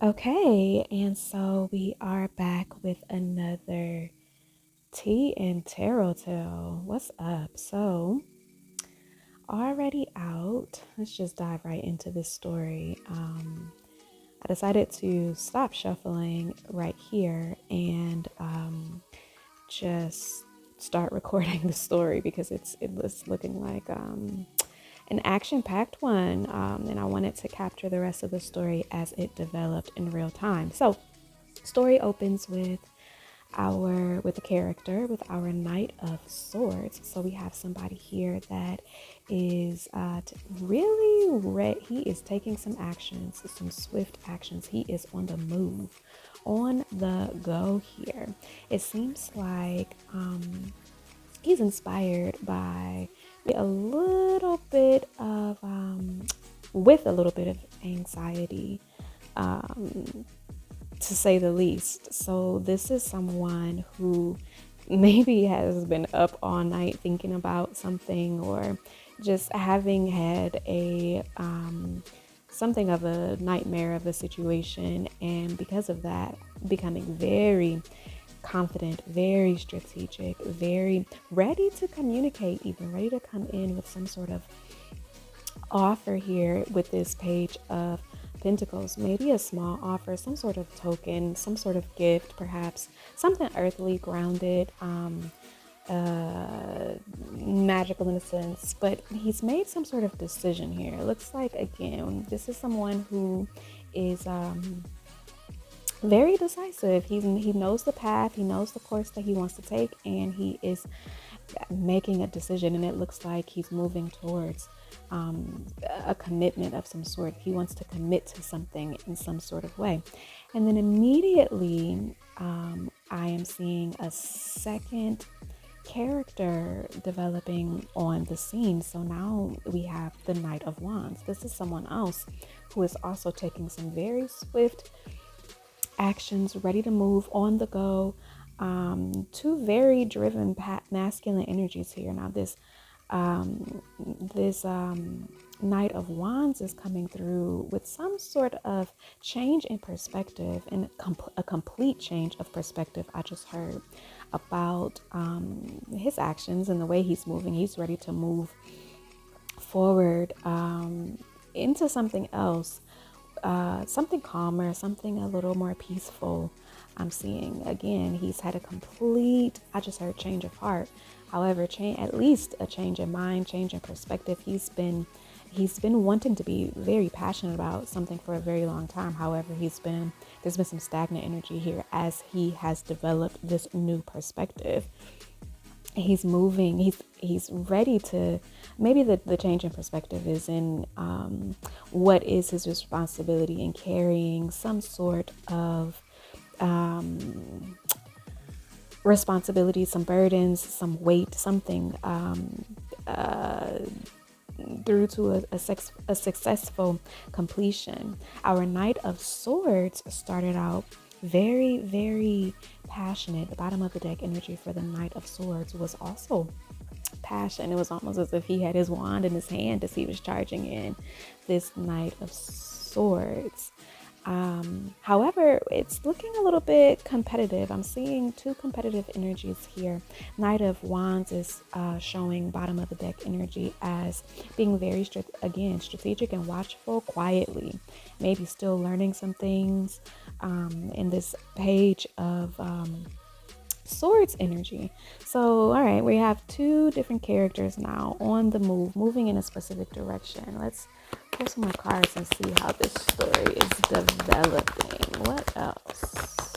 Okay, and so we are back with another tea and tarot tale. What's up? So, already out. Let's just dive right into this story. I decided to stop shuffling right here and just start recording the story because it was looking like an action-packed one, and I wanted to capture the rest of the story as it developed in real time. So, story opens with a character with our Knight of Swords. So we have somebody here that is really he is taking some actions, some swift actions. He is on the move, on the go here. It seems like he's inspired by a little bit of with a little bit of anxiety, to say the least. So this is someone who maybe has been up all night thinking about something, or just having had a something of a nightmare of a situation, and because of that becoming very confident, very strategic, very ready to communicate, even ready to come in with some sort of offer here with this Page of Pentacles. Maybe a small offer, some sort of token, some sort of gift, perhaps something earthly, grounded, magical in a sense. But he's made some sort of decision here. It looks like, again, this is someone who is very decisive. He knows the path, he knows the course that he wants to take, and he is making a decision. And it looks like he's moving towards a commitment of some sort. He wants to commit to something in some sort of way. And then immediately, I am seeing a second character developing on the scene. So now we have the Knight of Wands. This is someone else who is also taking some very swift actions, ready to move on the go. Two very driven masculine energies here. Now this Knight of Wands is coming through with some sort of change in perspective, and a complete change of perspective. I just heard about his actions and the way he's moving. He's ready to move forward into something else, something calmer, something a little more peaceful. I'm seeing, again, he's had a complete, I just heard change of heart. However, at least a change in mind, change in perspective. He's been wanting to be very passionate about something for a very long time. However, there's been some stagnant energy here as he has developed this new perspective. He's moving, he's ready to, maybe the change in perspective is in what is his responsibility in carrying some sort of responsibility, some burdens, some weight, something through to a successful completion. Our Knight of Swords started out very, very passionate. The bottom of the deck energy for the Knight of Swords was also passion. It was almost as if he had his wand in his hand as he was charging in this Knight of Swords. However, it's looking a little bit competitive. I'm seeing two competitive energies here. Knight of Wands is showing bottom of the deck energy as being very strategic and watchful, quietly, maybe still learning some things. In this Page of Swords energy. So, all right, we have two different characters now on the move, moving in a specific direction. Let's pull some more cards and see how this story is developing. What else?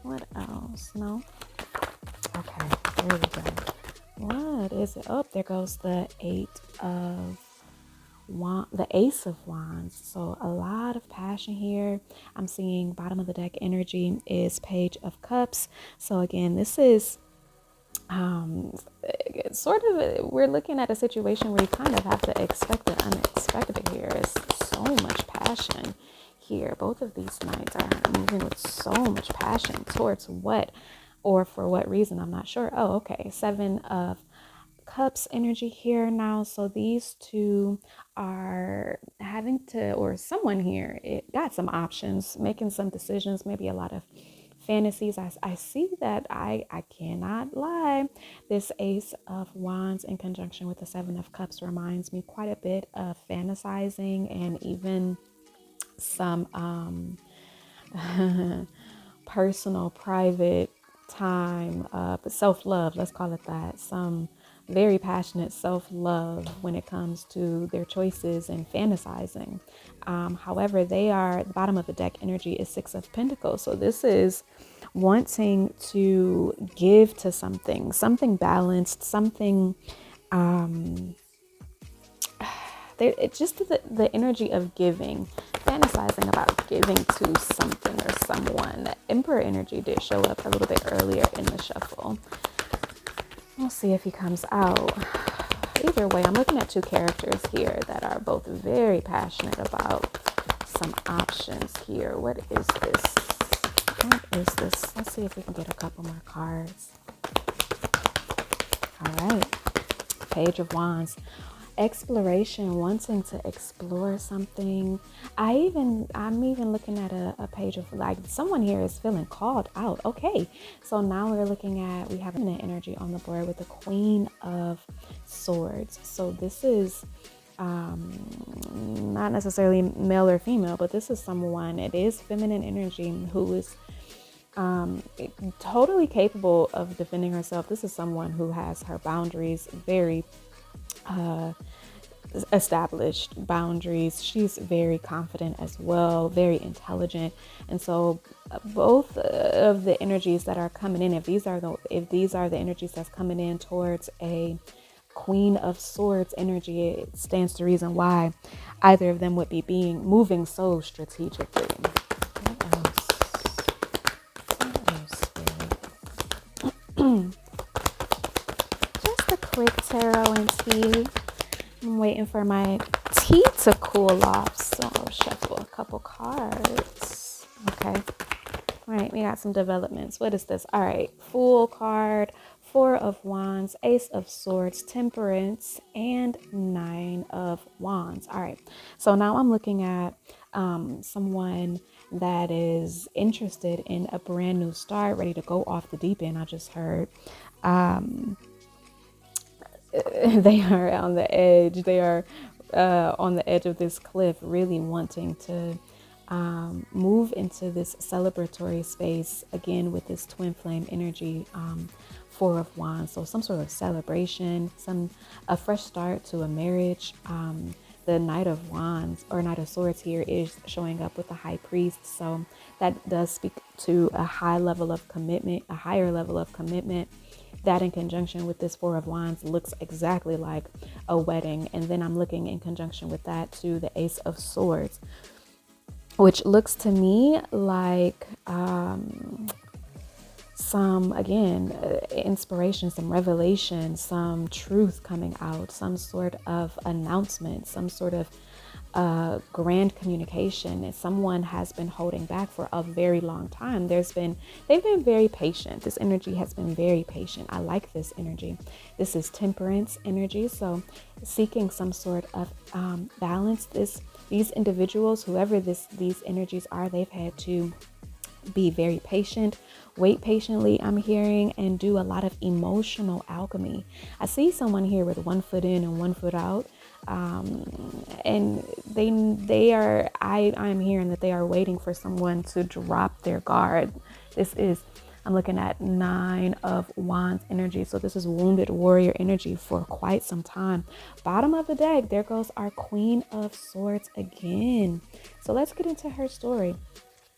What else? No? Okay, there we go. What is it? Oh, there goes the Ace of Wands. So a lot of passion here. I'm seeing bottom of the deck energy is Page of Cups. So again, this is sort of, we're looking at a situation where you kind of have to expect the unexpected here. Is so much passion here. Both of these knights are moving with so much passion towards what, or for what reason, I'm not sure. Oh, okay. Seven of Cups energy here now. So these two are having to, or someone here, it got some options, making some decisions, maybe a lot of fantasies. I see that I cannot lie. This Ace of Wands in conjunction with the Seven of Cups reminds me quite a bit of fantasizing and even some personal, private time, self-love, let's call it that. Some very passionate self-love when it comes to their choices and fantasizing. However, they are, the bottom of the deck energy is Six of Pentacles. So this is wanting to give to something balanced, something it's just the energy of giving, fantasizing about giving to something or someone. That Emperor energy did show up a little bit earlier in the shuffle. We'll see if he comes out. Either way, I'm looking at two characters here that are both very passionate about some options here. What is this? What is this? Let's see if we can get a couple more cards. All right. Page of Wands. Exploration, wanting to explore something. I'm even looking at a page of like someone here is feeling called out. Okay, so now we're looking at, we have an energy on the board with the Queen of Swords. So this is not necessarily male or female, but this is someone, it is feminine energy, who is totally capable of defending herself. This is someone who has her boundaries very established boundaries. She's very confident as well, very intelligent. And so both of the energies that are coming in, if these are the energies that's coming in towards a Queen of Swords energy, it stands to reason why either of them would be moving so strategically. Just a quick tarot and tea. I'm waiting for my tea to cool off, so I'll shuffle a couple cards. Okay. All right, we got some developments. What is this? All right, Fool card, Four of Wands, Ace of Swords, Temperance, and Nine of Wands. All right, so now I'm looking at someone that is interested in a brand new start, ready to go off the deep end. I just heard they are on the edge. They are on the edge of this cliff, really wanting to move into this celebratory space again with this twin flame energy. Four of Wands, so some sort of celebration, a fresh start to a marriage. The Knight of Wands or Knight of Swords here is showing up with the High Priest, so that does speak to a higher level of commitment. That in conjunction with this Four of Wands looks exactly like a wedding. And then I'm looking in conjunction with that to the Ace of Swords, which looks to me like some, again, inspiration, some revelation, some truth coming out, some sort of announcement, some sort of grand communication. And someone has been holding back for a very long time. They've been very patient. This energy has been very patient. I like this energy. This is Temperance energy, so seeking some sort of balance. These individuals, whoever these energies are, they've had to be very patient, wait patiently, I'm hearing, and do a lot of emotional alchemy. I see someone here with one foot in and one foot out. And I'm hearing that they are waiting for someone to drop their guard. I'm looking at Nine of Wands energy. So this is wounded warrior energy for quite some time. Bottom of the deck, there goes our Queen of Swords again. So let's get into her story.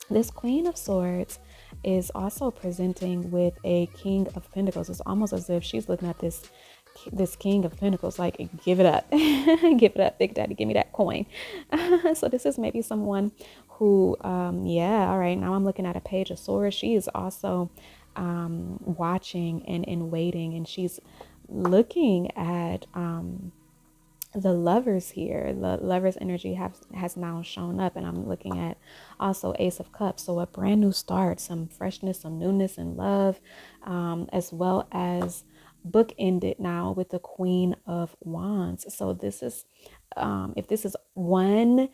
This Queen of Swords is also presenting with a King of Pentacles. It's almost as if she's looking at this King of Pentacles like, give it up. Give it up, Big Daddy, give me that coin. So this is maybe someone who all right, now I'm looking at a Page of Swords. She is also watching and waiting, and she's looking at the Lovers here. The Lovers energy has now shown up, and I'm looking at also Ace of Cups. So a brand new start, some freshness, some newness in love, as well as bookended now with the Queen of Wands. So this is, if this is one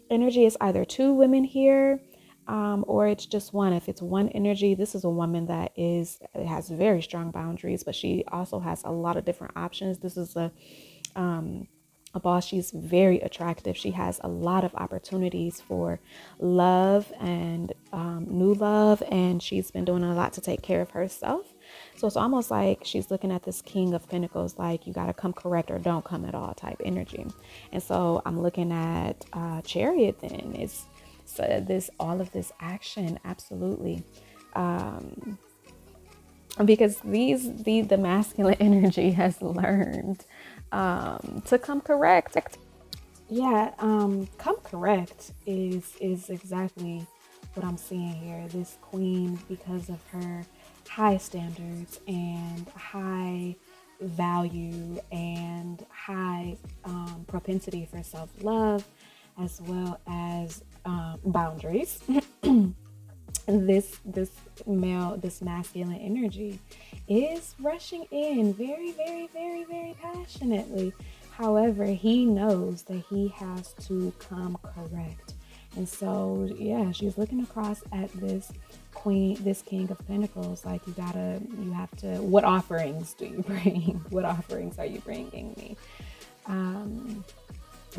energy, it's either two women here, or it's just one. If it's one energy, this is a woman that has very strong boundaries, but she also has a lot of different options. This is a boss. She's very attractive. She has a lot of opportunities for love and new love, and she's been doing a lot to take care of herself. So it's almost like she's looking at this King of Pentacles, like you got to come correct or don't come at all type energy. And so I'm looking at Chariot. Then it's this all of this action, absolutely. Because the masculine energy has learned to come correct. Yeah, come correct is exactly what I'm seeing here. This queen, because of her high standards and high value and high propensity for self-love, as well as boundaries. This masculine energy is rushing in very, very, very, very passionately. However, he knows that he has to come correct. And so, yeah, she's looking across at this queen, this King of Pentacles, like you have to, what offerings do you bring? What offerings are you bringing me?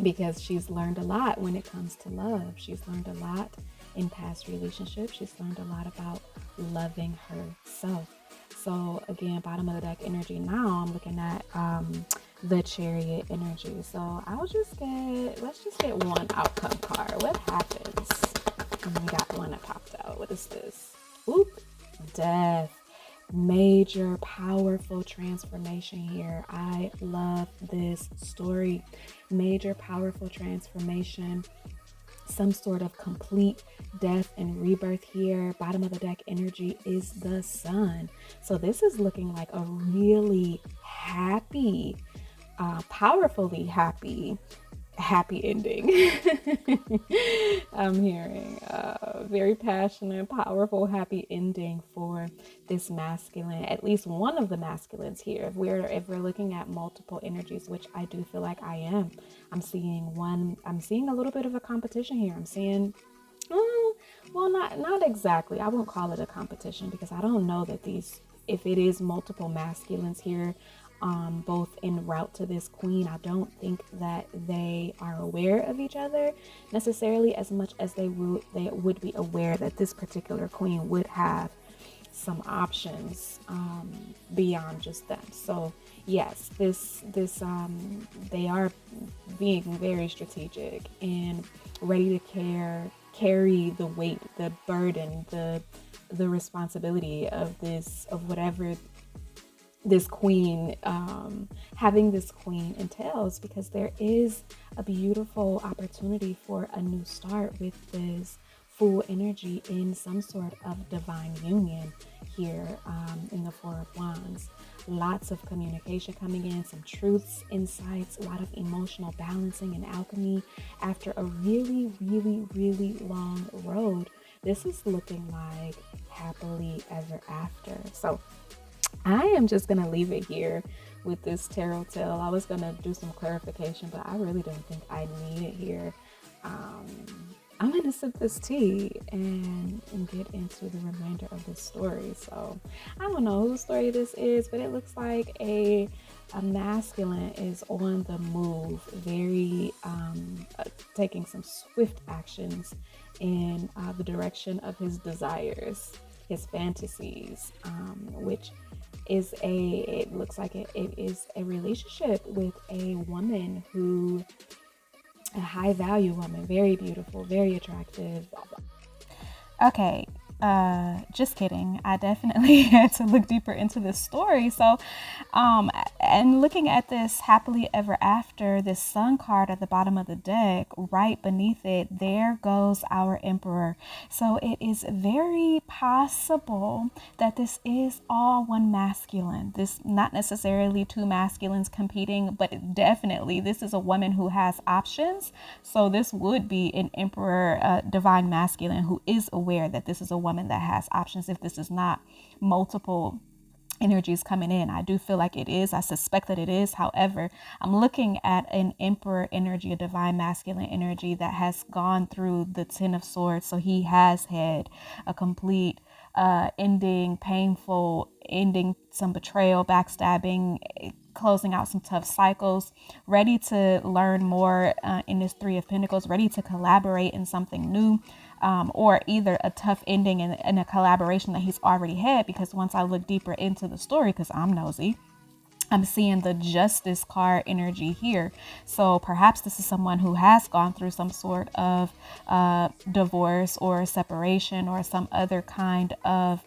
Because she's learned a lot when it comes to love. She's learned a lot in past relationships. She's learned a lot about loving herself. So again, bottom of the deck energy. Now I'm looking at the Chariot energy. So let's just get one outcome card. What happens? And we got one that popped out. What is this? Oop, Death. Major powerful transformation here. I love this story. Major powerful transformation, some sort of complete death and rebirth here. Bottom of the deck energy is the Sun. So this is looking like a really happy, powerfully happy ending. I'm hearing a very passionate, powerful, happy ending for this masculine, at least one of the masculines here. If we're looking at multiple energies, which I do feel like I am, I'm seeing a little bit of a competition here. I'm seeing, well, not exactly. I won't call it a competition because I don't know that if it is multiple masculines here, both en route to this queen, I don't think that they are aware of each other necessarily as much as they would be aware that this particular queen would have some options beyond just them. So yes, they are being very strategic and ready to carry the weight, the burden, the responsibility of whatever this queen, having this queen entails, because there is a beautiful opportunity for a new start with this full energy in some sort of divine union here, in the Four of Wands. Lots of communication coming in, some truths, insights, a lot of emotional balancing and alchemy after a really, really, really long road. This is looking like happily ever after. So I am just going to leave it here with this tarot tale. I was going to do some clarification, but I really don't think I need it here. I'm going to sip this tea and get into the remainder of the story. So I don't know whose story this is, but it looks like a masculine is on the move, very taking some swift actions in the direction of his desires, his fantasies, which is it looks like it is a relationship with a woman a high value woman, very beautiful, very attractive. Okay, just kidding. I definitely had to look deeper into this story. So, and looking at this happily ever after, this Sun card at the bottom of the deck, right beneath it, there goes our Emperor. So it is very possible that this is all one masculine. This not necessarily two masculines competing, but definitely this is a woman who has options. So this would be an Emperor, divine masculine, who is aware that this is a woman that has options, if this is not multiple energies coming in. I do feel like it is. I suspect that it is. However, I'm looking at an emperor energy, a divine masculine energy that has gone through the 10 of swords. So he has had a complete ending, painful ending, some betrayal, backstabbing, closing out some tough cycles, ready to learn more in this Three of Pentacles, ready to collaborate in something new, or either a tough ending and a collaboration that he's already had. Because once I look deeper into the story, because I'm nosy, I'm seeing the Justice card energy here. So perhaps this is someone who has gone through some sort of divorce or separation or some other kind of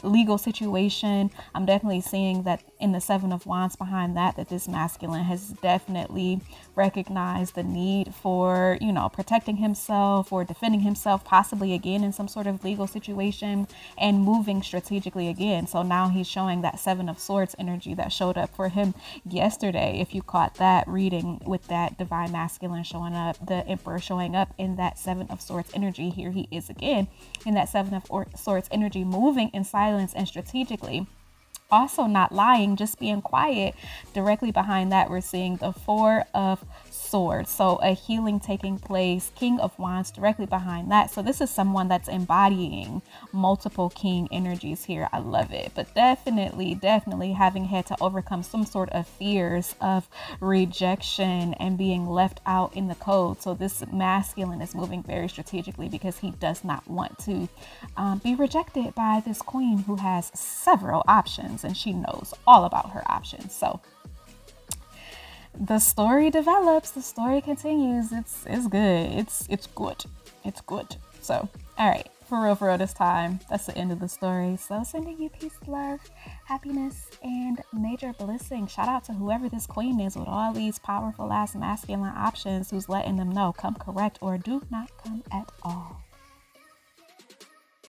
legal situation. I'm definitely seeing that in the Seven of Wands behind that this masculine has definitely recognized the need for, protecting himself or defending himself, possibly again in some sort of legal situation, and moving strategically again. So now he's showing that Seven of Swords energy that showed up for him yesterday. If you caught that reading with that divine masculine showing up, the Emperor showing up in that Seven of Swords energy, here he is again in that Seven of Swords energy, moving in silence and strategically. Also not lying, just being quiet. Directly behind that, we're seeing the Four of Swords. So a healing taking place, King of Wands directly behind that. So this is someone that's embodying multiple king energies here. I love it. But definitely having had to overcome some sort of fears of rejection and being left out in the cold. So this masculine is moving very strategically because he does not want to be rejected by this queen who has several options, and she knows all about her options. So the story develops, the story continues. It's good. It's good. So, all right, for real this time, that's the end of the story. So sending you peace, love, happiness, and major blessing. Shout out to whoever this queen is with all these powerful ass masculine options, who's letting them know come correct or do not come at all.